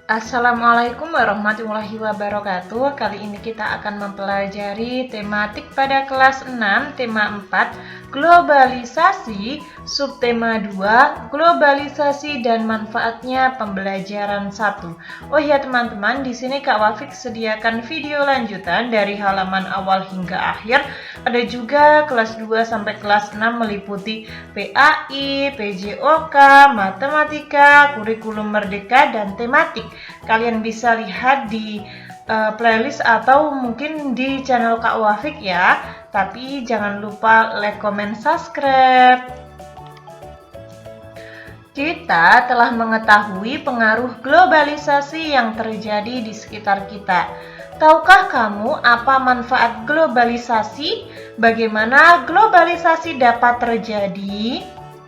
Assalamualaikum warahmatullahi wabarakatuh. Kali ini kita akan mempelajari tematik pada kelas 6, tema 4, globalisasi, subtema 2, globalisasi dan manfaatnya pembelajaran 1. Oh ya teman-teman, di sini Kak Wafik sediakan video lanjutan dari halaman awal hingga akhir. Ada juga kelas 2 sampai kelas 6 meliputi PAI, PJOK, matematika, kurikulum merdeka, dan tematik. Kalian bisa lihat di playlist atau mungkin di channel Kak Wafik ya. Tapi jangan lupa like, comment, subscribe. Kita telah mengetahui pengaruh globalisasi yang terjadi di sekitar kita. Tahukah kamu apa manfaat globalisasi? Bagaimana globalisasi dapat terjadi?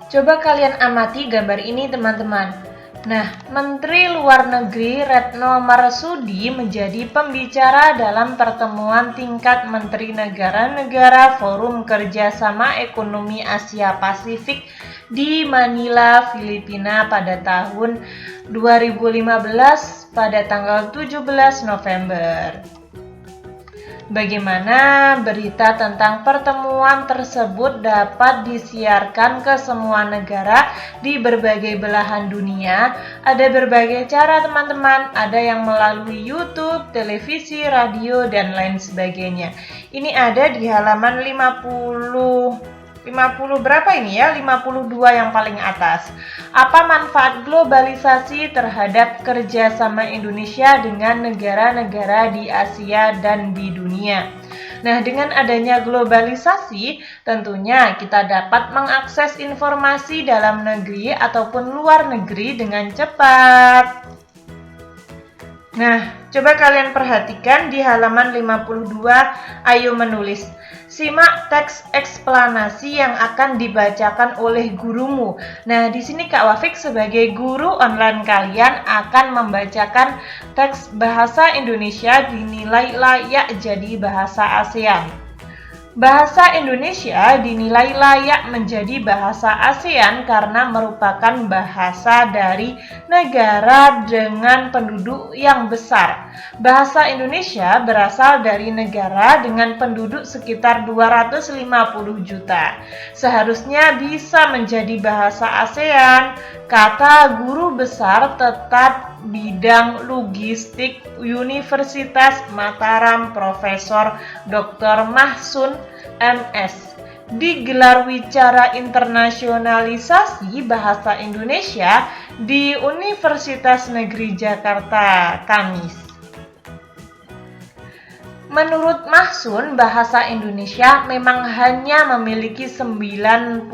Coba kalian amati gambar ini teman-teman. Nah, Menteri Luar Negeri Retno Marsudi menjadi pembicara dalam pertemuan tingkat Menteri Negara-Negara Forum Kerjasama Ekonomi Asia Pasifik di Manila, Filipina pada tahun 2015 pada tanggal 17 November. Bagaimana berita tentang pertemuan tersebut dapat disiarkan ke semua negara di berbagai belahan dunia? Ada berbagai cara teman-teman, ada yang melalui YouTube, televisi, radio, dan lain sebagainya. Ini ada di halaman 50 berapa ini ya? 52 yang paling atas. Apa manfaat globalisasi terhadap kerjasama Indonesia dengan negara-negara di Asia dan di dunia? Nah, dengan adanya globalisasi, tentunya kita dapat mengakses informasi dalam negeri ataupun luar negeri dengan cepat. Nah, coba kalian perhatikan di halaman 52, ayo menulis. Simak teks eksplanasi yang akan dibacakan oleh gurumu. Nah, di sini Kak Wafik sebagai guru online kalian akan membacakan teks bahasa Indonesia dinilai layak jadi bahasa ASEAN. Bahasa Indonesia dinilai layak menjadi bahasa ASEAN karena merupakan bahasa dari negara dengan penduduk yang besar. Bahasa Indonesia berasal dari negara dengan penduduk sekitar 250 juta. Seharusnya bisa menjadi bahasa ASEAN. Kata guru besar tetap bidang logistik Universitas Mataram Profesor Dr. Mahsun MS. Digelar wicara internasionalisasi bahasa Indonesia di Universitas Negeri Jakarta, Kamis. Menurut Mahsun, bahasa Indonesia memang hanya memiliki 90.000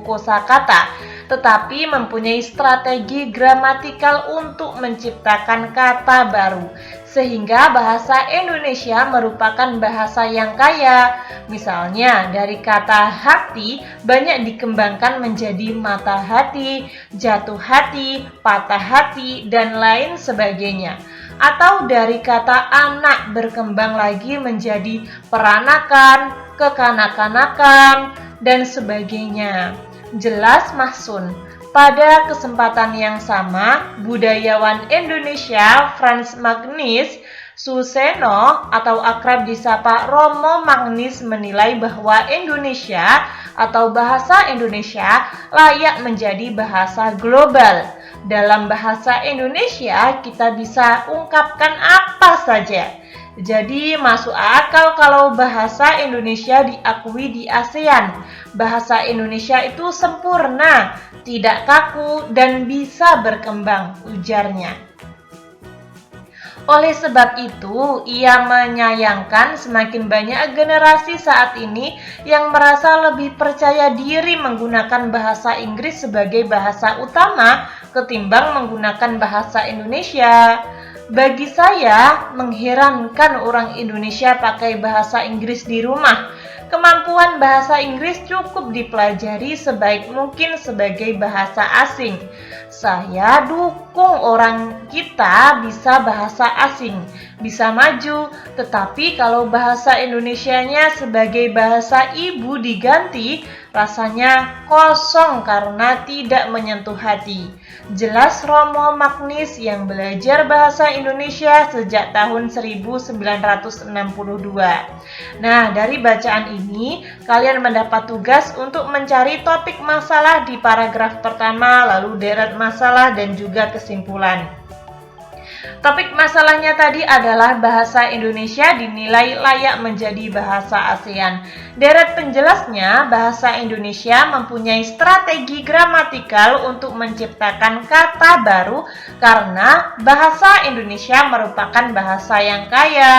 kosakata, tetapi mempunyai strategi gramatikal untuk menciptakan kata baru, sehingga bahasa Indonesia merupakan bahasa yang kaya. Misalnya, dari kata hati banyak dikembangkan menjadi mata hati, jatuh hati, patah hati, dan lain sebagainya. Atau dari kata anak berkembang lagi menjadi peranakan, kekanak-kanakan, dan sebagainya. Jelas Mahsun. Pada kesempatan yang sama, budayawan Indonesia Frans Magnis Suseno atau akrab disapa Romo Magnis menilai bahwa Indonesia atau bahasa Indonesia layak menjadi bahasa global. Dalam bahasa Indonesia kita bisa ungkapkan apa saja. Jadi masuk akal kalau bahasa Indonesia diakui di ASEAN. Bahasa Indonesia itu sempurna, tidak kaku, dan bisa berkembang, ujarnya. Oleh sebab itu, ia menyayangkan semakin banyak generasi saat ini yang merasa lebih percaya diri menggunakan bahasa Inggris sebagai bahasa utama ketimbang menggunakan bahasa Indonesia. Bagi saya, mengherankan orang Indonesia pakai bahasa Inggris di rumah. Kemampuan bahasa Inggris cukup dipelajari sebaik mungkin sebagai bahasa asing. Saya dukung orang kita bisa bahasa asing, bisa maju, tetapi kalau bahasa Indonesianya sebagai bahasa ibu diganti, Rasanya kosong karena tidak menyentuh hati. Jelas Romo Magnis yang belajar bahasa Indonesia sejak tahun 1962. Nah, dari bacaan ini, kalian mendapat tugas untuk mencari topik masalah di paragraf pertama, lalu deret masalah dan juga kesimpulan. Topik masalahnya tadi adalah bahasa Indonesia dinilai layak menjadi bahasa ASEAN. Deret penjelasnya, bahasa Indonesia mempunyai strategi gramatikal untuk menciptakan kata baru karena bahasa Indonesia merupakan bahasa yang kaya.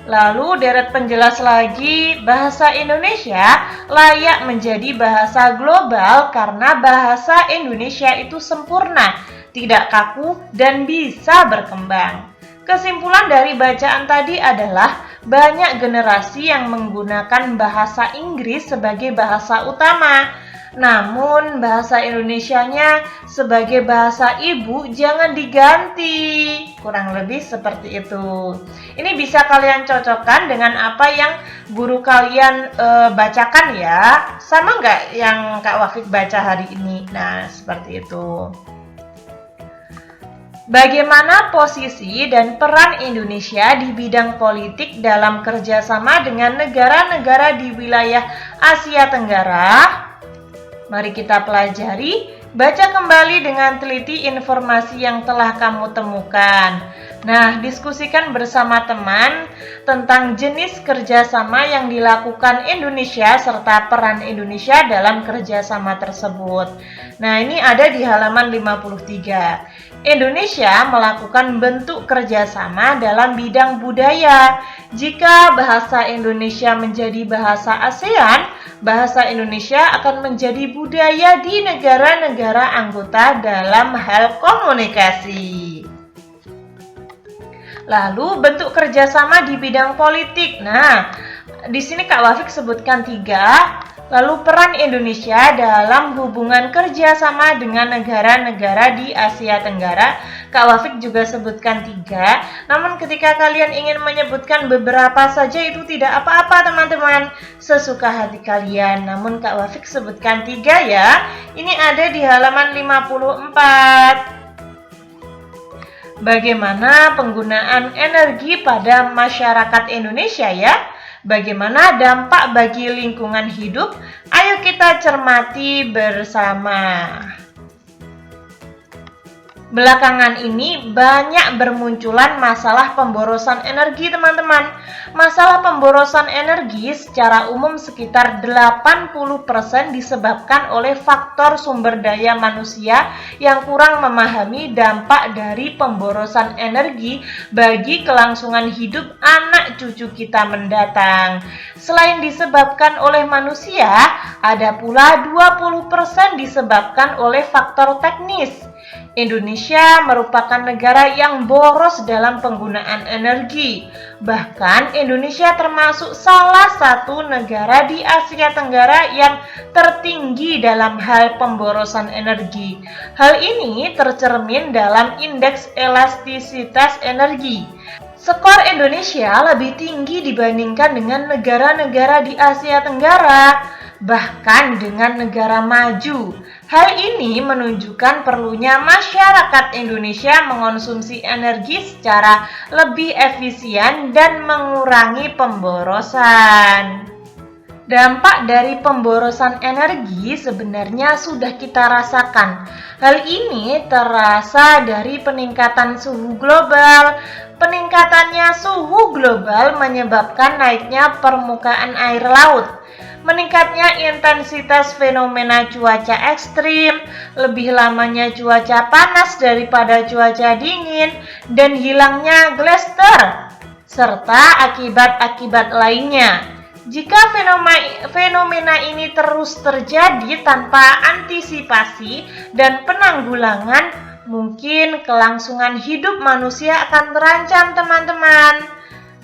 Lalu deret penjelas lagi, bahasa Indonesia layak menjadi bahasa global karena bahasa Indonesia itu sempurna, tidak kaku, dan bisa berkembang. Kesimpulan dari bacaan tadi adalah banyak generasi yang menggunakan bahasa Inggris sebagai bahasa utama. Namun bahasa Indonesianya sebagai bahasa ibu jangan diganti. Kurang lebih seperti itu. Ini bisa kalian cocokkan dengan apa yang guru kalian bacakan ya. Sama nggak yang Kak Wafik baca hari ini? Nah, seperti itu. Bagaimana posisi dan peran Indonesia di bidang politik dalam kerjasama dengan negara-negara di wilayah Asia Tenggara? Mari kita pelajari, baca kembali dengan teliti informasi yang telah kamu temukan. Nah, diskusikan bersama teman tentang jenis kerjasama yang dilakukan Indonesia serta peran Indonesia dalam kerjasama tersebut. Nah, ini ada di halaman 53. Indonesia melakukan bentuk kerjasama dalam bidang budaya. Jika bahasa Indonesia menjadi bahasa ASEAN, bahasa Indonesia akan menjadi budaya di negara-negara anggota dalam hal komunikasi. Lalu bentuk kerjasama di bidang politik. Nah, di sini Kak Wafik sebutkan 3. Lalu peran Indonesia dalam hubungan kerjasama dengan negara-negara di Asia Tenggara, Kak Wafik juga sebutkan 3. Namun ketika kalian ingin menyebutkan beberapa saja itu tidak apa-apa teman-teman, sesuka hati kalian. Namun Kak Wafik sebutkan 3 ya. Ini ada di halaman 54. Bagaimana penggunaan energi pada masyarakat Indonesia ya? Bagaimana dampak bagi lingkungan hidup? Ayo kita cermati bersama. Belakangan ini banyak bermunculan masalah pemborosan energi teman-teman. Masalah pemborosan energi secara umum sekitar 80% disebabkan oleh faktor sumber daya manusia yang kurang memahami dampak dari pemborosan energi bagi kelangsungan hidup anak cucu kita mendatang. Selain disebabkan oleh manusia, ada pula 20% disebabkan oleh faktor teknis. Indonesia merupakan negara yang boros dalam penggunaan energi. Bahkan Indonesia termasuk salah satu negara di Asia Tenggara yang tertinggi dalam hal pemborosan energi. Hal ini tercermin dalam indeks elastisitas energi. Skor Indonesia lebih tinggi dibandingkan dengan negara-negara di Asia Tenggara, bahkan dengan negara maju. Hal ini menunjukkan perlunya masyarakat Indonesia mengonsumsi energi secara lebih efisien dan mengurangi pemborosan. Dampak dari pemborosan energi sebenarnya sudah kita rasakan. Hal ini terasa dari peningkatan suhu global. Peningkatannya suhu global menyebabkan naiknya permukaan air laut, meningkatnya intensitas fenomena cuaca ekstrim, lebih lamanya cuaca panas daripada cuaca dingin, dan hilangnya glacier, serta akibat-akibat lainnya. Jika fenomena ini terus terjadi tanpa antisipasi dan penanggulangan, mungkin kelangsungan hidup manusia akan terancam, teman-teman.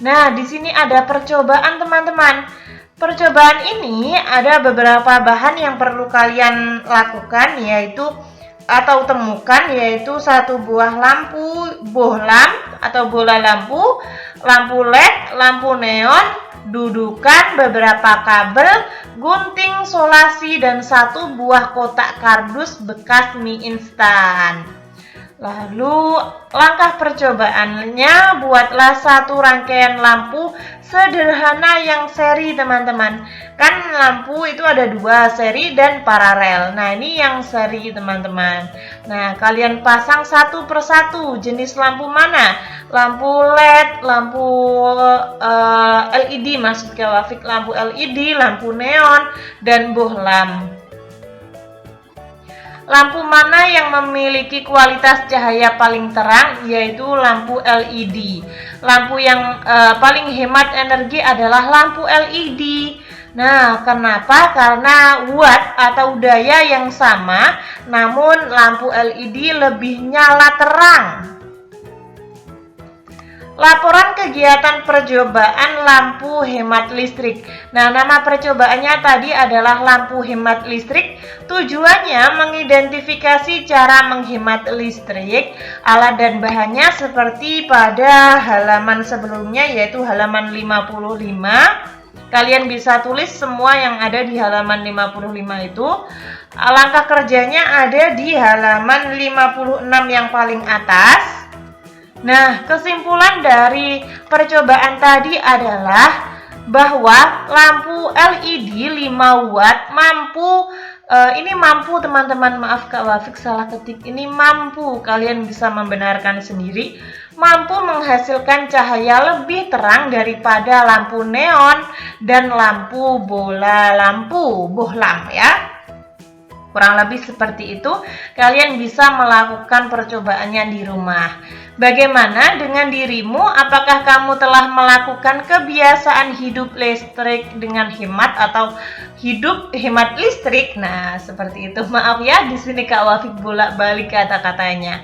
Nah, di sini ada percobaan, teman-teman. Percobaan ini ada beberapa bahan yang perlu kalian lakukan atau temukan, yaitu satu buah lampu bohlam atau bola lampu, lampu LED, lampu neon, dudukan, beberapa kabel, gunting solasi, dan 1 buah kotak kardus bekas mie instan. Lalu langkah percobaannya, buatlah 1 rangkaian lampu sederhana yang seri teman-teman. Kan lampu itu ada 2, seri dan paralel. Nah ini yang seri teman-teman. Nah kalian pasang satu persatu. Jenis lampu mana? Lampu LED, lampu LED maksud Kak Wafik, lampu LED, lampu neon, dan bohlam. Lampu mana yang memiliki kualitas cahaya paling terang, yaitu lampu LED. Lampu yang paling hemat energi adalah lampu LED. Nah, kenapa? Karena watt atau daya yang sama, namun lampu LED lebih nyala terang. Laporan kegiatan percobaan lampu hemat listrik. Nah, nama percobaannya tadi adalah lampu hemat listrik. Tujuannya mengidentifikasi cara menghemat listrik. Alat dan bahannya seperti pada halaman sebelumnya, yaitu halaman 55. Kalian bisa tulis semua yang ada di halaman 55 itu. Langkah kerjanya ada di halaman 56 yang paling atas. Nah, kesimpulan dari percobaan tadi adalah bahwa lampu LED 5 watt mampu, ini mampu teman-teman, maaf Kak Wafik salah ketik, ini mampu, kalian bisa membenarkan sendiri, mampu menghasilkan cahaya lebih terang daripada lampu neon dan lampu bohlam ya. Kurang lebih seperti itu, kalian bisa melakukan percobaannya di rumah. Bagaimana dengan dirimu? Apakah kamu telah melakukan kebiasaan hidup listrik dengan hemat atau hidup hemat listrik? Nah, seperti itu. Maaf ya, di sini Kak Wafik bolak-balik kata-katanya.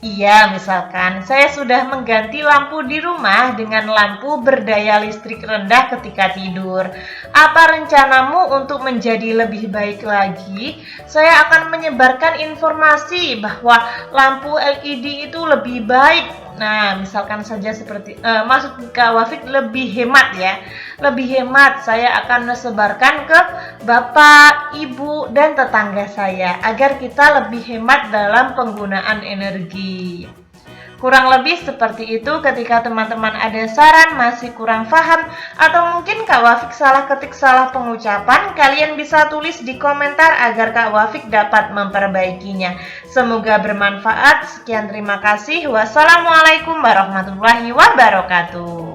Iya, misalkan saya sudah mengganti lampu di rumah dengan lampu berdaya listrik rendah ketika tidur. Apa rencanamu untuk menjadi lebih baik lagi? Saya akan menyebarkan informasi bahwa lampu LED itu lebih baik. Nah, misalkan saja seperti maksud Kak Wafik lebih hemat ya. Lebih hemat, saya akan sebarkan ke Bapak, Ibu, dan tetangga saya agar kita lebih hemat dalam penggunaan energi. Kurang lebih seperti itu. Ketika teman-teman ada saran, masih kurang paham, atau mungkin Kak Wafik salah ketik, salah pengucapan, kalian bisa tulis di komentar agar Kak Wafik dapat memperbaikinya. Semoga bermanfaat. Sekian, terima kasih. Wassalamualaikum warahmatullahi wabarakatuh.